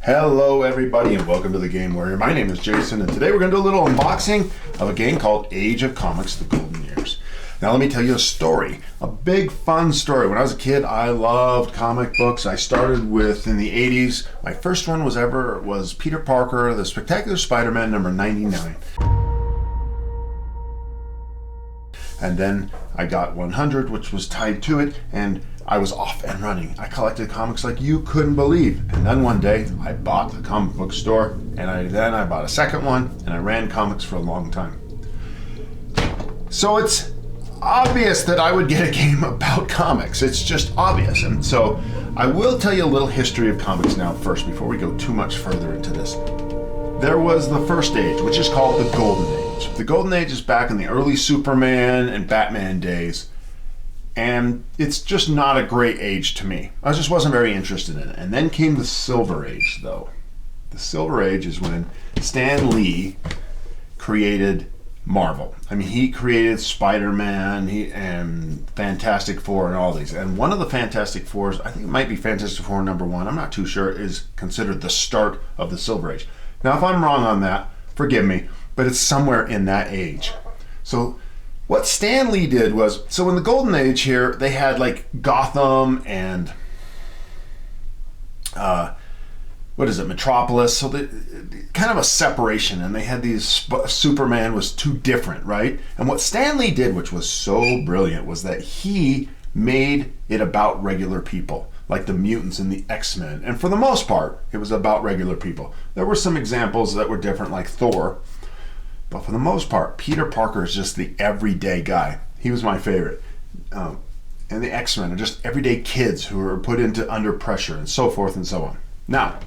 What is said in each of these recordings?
Hello everybody and welcome to the Game Warrior. My name is Jason and today we're going to do a little unboxing of a game called Age of Comics: The Golden Years. Now let me tell you a story, a big fun story. When I was a kid I loved comic books. I started with, in the 80s, my first one was Peter Parker, The Spectacular Spider-Man number 99. And then I got 100, which was tied to it, and I was off and running. I collected comics like you couldn't believe. And then one day I bought the comic book store, and then I bought a second one, and I ran comics for a long time. So it's obvious that I would get a game about comics. It's just obvious. And so I will tell you a little history of comics now first, before we go too much further into this. There was the first age, which is called the Golden Age. The Golden Age is back in the early Superman and Batman days. And it's just not a great age to me. I just wasn't very interested in it. And then came the Silver Age, though. The Silver Age is when Stan Lee created Marvel. I mean, he created Spider-Man and Fantastic Four and all these. And one of the Fantastic Fours, I think it might be Fantastic Four number 1, I'm not too sure, is considered the start of the Silver Age. Now, if I'm wrong on that, forgive me, but it's somewhere in that age. So what Stan Lee did was, so in the Golden Age here, they had like Gotham and Metropolis, so kind of a separation, and they had these, Superman was too different, right? And what Stan Lee did, which was so brilliant, was that he made it about regular people, like the mutants and the X-Men, and for the most part, it was about regular people. There were some examples that were different, like Thor, but for the most part, Peter Parker is just the everyday guy. He was my favorite. And the X-Men are just everyday kids who are put under pressure and so forth and so on. Now,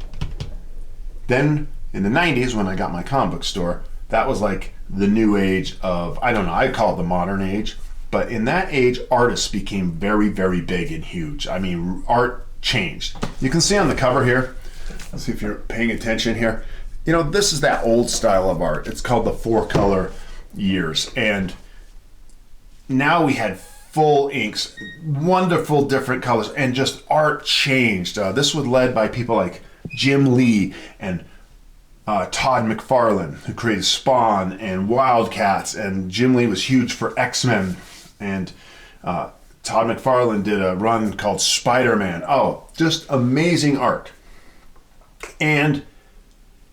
then in the 90s when I got my comic book store, that was like the new age of, I don't know, I'd call it the modern age. But in that age, artists became very, very big and huge. I mean, art changed. You can see on the cover here, let's see if you're paying attention here. You know, this is that old style of art. It's called the 4-color years. And now we had full inks, wonderful different colors, and just art changed. This was led by people like Jim Lee and Todd McFarlane, who created Spawn and Wildcats, and Jim Lee was huge for X-Men. And Todd McFarlane did a run called Spider-Man. Oh, just amazing art. And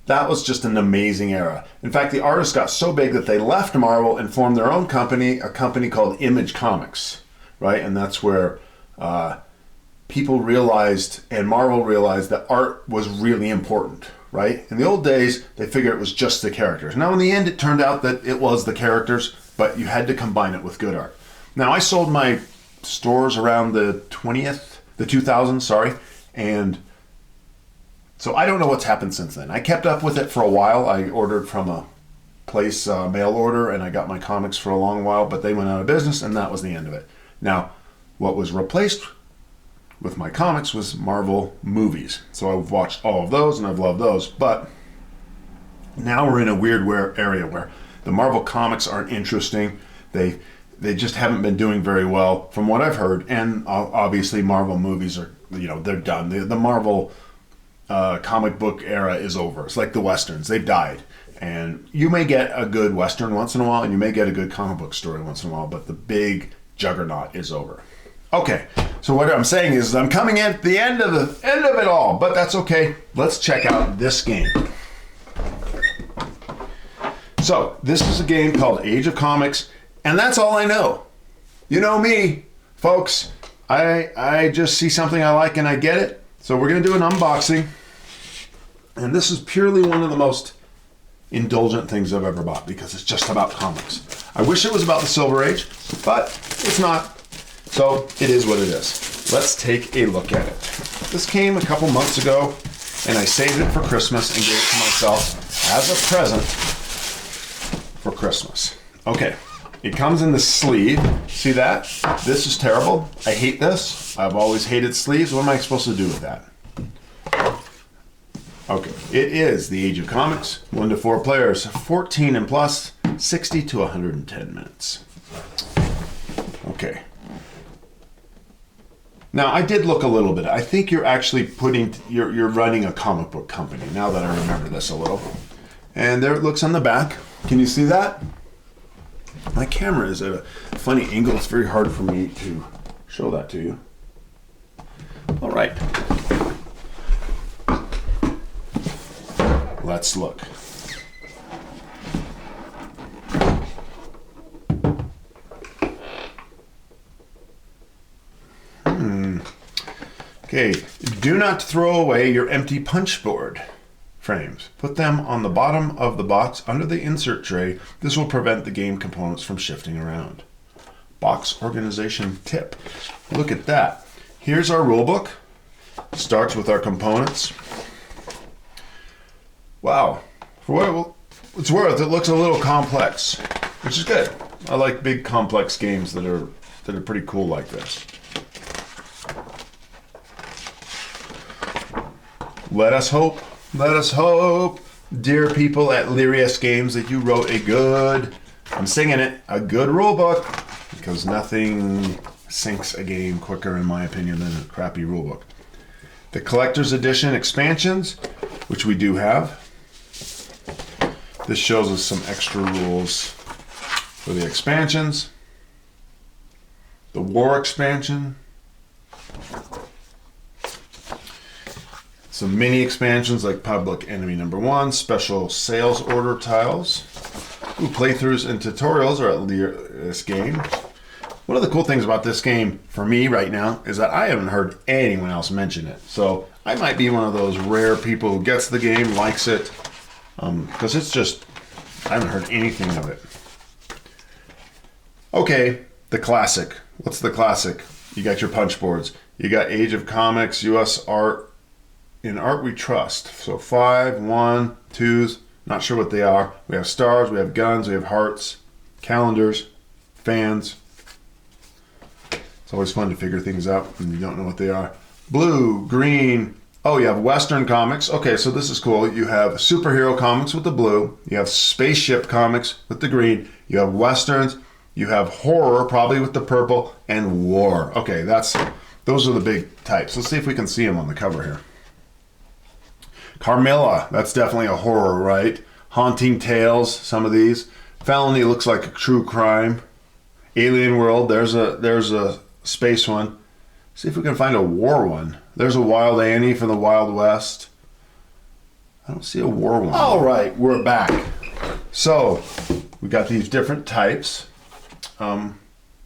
that was just an amazing era. In fact, the artists got so big that they left Marvel and formed their own company, a company called Image Comics, right? And that's where people realized, and Marvel realized, that art was really important, right? In the old days, they figured it was just the characters. Now, in the end, it turned out that it was the characters, but you had to combine it with good art. Now, I sold my stores around the 2000s, and so I don't know what's happened since then. I kept up with it for a while. I ordered from a place, mail order, and I got my comics for a long while, but they went out of business, and that was the end of it. Now, what was replaced with my comics was Marvel movies. So I've watched all of those, and I've loved those, but now we're in a weird area where the Marvel comics aren't interesting. They just haven't been doing very well from what I've heard, and obviously Marvel movies are, they're done. The Marvel comic book era is over. It's like the Westerns. They've died. And you may get a good Western once in a while, and you may get a good comic book story once in a while, but the big juggernaut is over. Okay, so what I'm saying is I'm coming at the end of it all, but that's okay. Let's check out this game. So this is a game called Age of Comics, and that's all I know. You know me, folks. I just see something I like and I get it. So we're going to do an unboxing. And this is purely one of the most indulgent things I've ever bought because it's just about comics. I wish it was about the Silver Age, but it's not. So it is what it is. Let's take a look at it. This came a couple months ago, and I saved it for Christmas and gave it to myself as a present for Christmas. Okay, it comes in the sleeve. See that? This is terrible. I hate this. I've always hated sleeves. What am I supposed to do with that? Okay, it is the Age of Comics, 1 to 4 players, 14 and plus, 60 to 110 minutes. Okay. Now, I did look a little bit. I think you're actually you're running a comic book company, now that I remember this a little. And there it looks on the back. Can you see that? My camera is at a funny angle. It's very hard for me to show that to you. All right. Let's look. Okay, do not throw away your empty punch board frames. Put them on the bottom of the box under the insert tray. This will prevent the game components from shifting around. Box organization tip. Look at that. Here's our rule book. Starts with our components. Wow, for what it's worth, it looks a little complex, which is good. I like big complex games that are pretty cool like this. Let us hope, dear people at Lyrius Games, that you wrote I'm singing it, a good rule book, because nothing sinks a game quicker, in my opinion, than a crappy rule book. The collector's edition expansions, which we do have. This shows us some extra rules for the expansions. The war expansion. Some mini expansions like Public Enemy #1, special sales order tiles. Ooh, playthroughs and tutorials are at this game. One of the cool things about this game for me right now is that I haven't heard anyone else mention it. So I might be one of those rare people who gets the game, likes it, because it's just, I haven't heard anything of it. Okay, the classic. What's the classic? You got your punch boards. You got Age of Comics, US Art. In Art We Trust. So 5, 1, 2s, not sure what they are. We have stars, we have guns, we have hearts, calendars, fans. It's always fun to figure things out when you don't know what they are. Blue, green. Oh, you have Western comics. Okay, so this is cool. You have superhero comics with the blue. You have spaceship comics with the green. You have Westerns. You have horror, probably with the purple, and war. Okay, those are the big types. Let's see if we can see them on the cover here. Carmilla, that's definitely a horror, right? Haunting Tales, some of these. Felony looks like a true crime. Alien World, there's a space one. See if we can find a war one. There's a Wild Annie from the Wild West. I don't see a war one. All right, we're back. So we got these different types.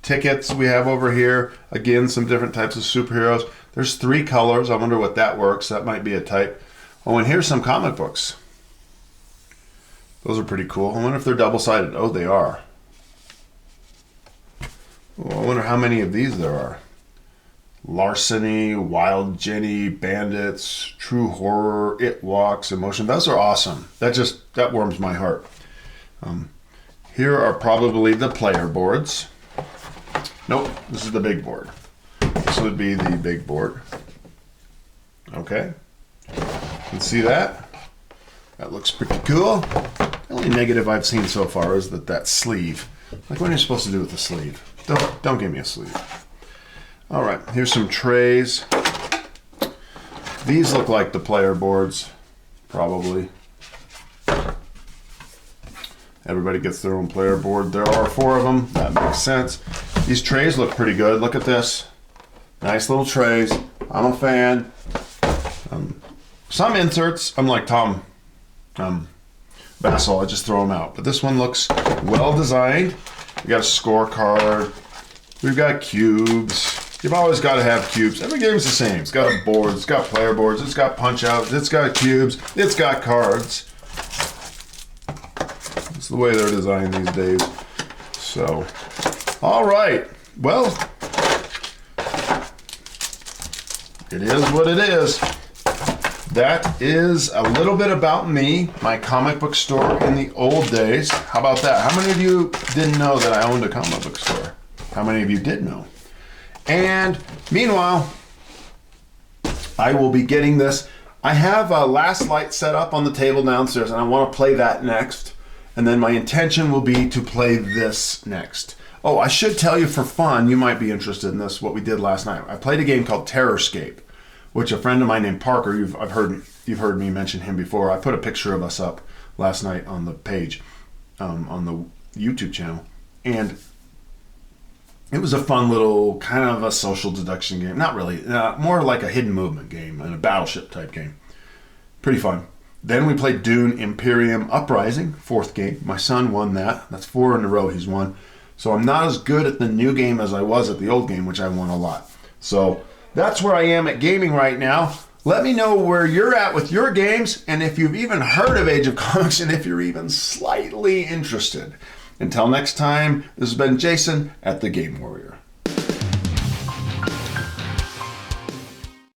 Tickets we have over here. Again, some different types of superheroes. There's 3 colors. I wonder what that works. That might be a type. Oh, and here's some comic books. Those are pretty cool. I wonder if they're double-sided. Oh, they are. Oh, I wonder how many of these there are. Larceny, Wild Jenny, Bandits, True Horror, It Walks, Emotion. Those are awesome. That warms my heart. Here are probably the player boards. Nope, this is the big board. This would be the big board. Okay. You can see that. That looks pretty cool. The only negative I've seen so far is that sleeve. Like, what are you supposed to do with the sleeve? Don't give me a sleeve. All right, here's some trays. These look like the player boards, probably. Everybody gets their own player board. There are 4 of them. That makes sense. These trays look pretty good. Look at this. Nice little trays. I'm a fan. Some inserts, I'm like Tom Bassel, I just throw them out. But this one looks well designed. We got a scorecard. We've got cubes. You've always got to have cubes. Every game's the same. It's got a board, it's got player boards, it's got punch outs, it's got cubes, it's got cards. It's the way they're designed these days. So, all right. Well, it is what it is. That is a little bit about me, my comic book store in the old days. How about that? How many of you didn't know that I owned a comic book store? How many of you did know? And meanwhile, I will be getting this. I have a Last Light set up on the table downstairs, and I want to play that next. And then my intention will be to play this next. Oh, I should tell you for fun, you might be interested in this, what we did last night. I played a game called Terrorscape, which a friend of mine named Parker, you've heard me mention him before. I put a picture of us up last night on the page, on the YouTube channel. And it was a fun little kind of a social deduction game. Not really, more like a hidden movement game and a battleship type game. Pretty fun. Then we played Dune Imperium Uprising, 4th game. My son won that. That's 4 in a row he's won. So I'm not as good at the new game as I was at the old game, which I won a lot. So that's where I am at gaming right now. Let me know where you're at with your games and if you've even heard of Age of Comics and if you're even slightly interested. Until next time, this has been Jason at The Game Warrior.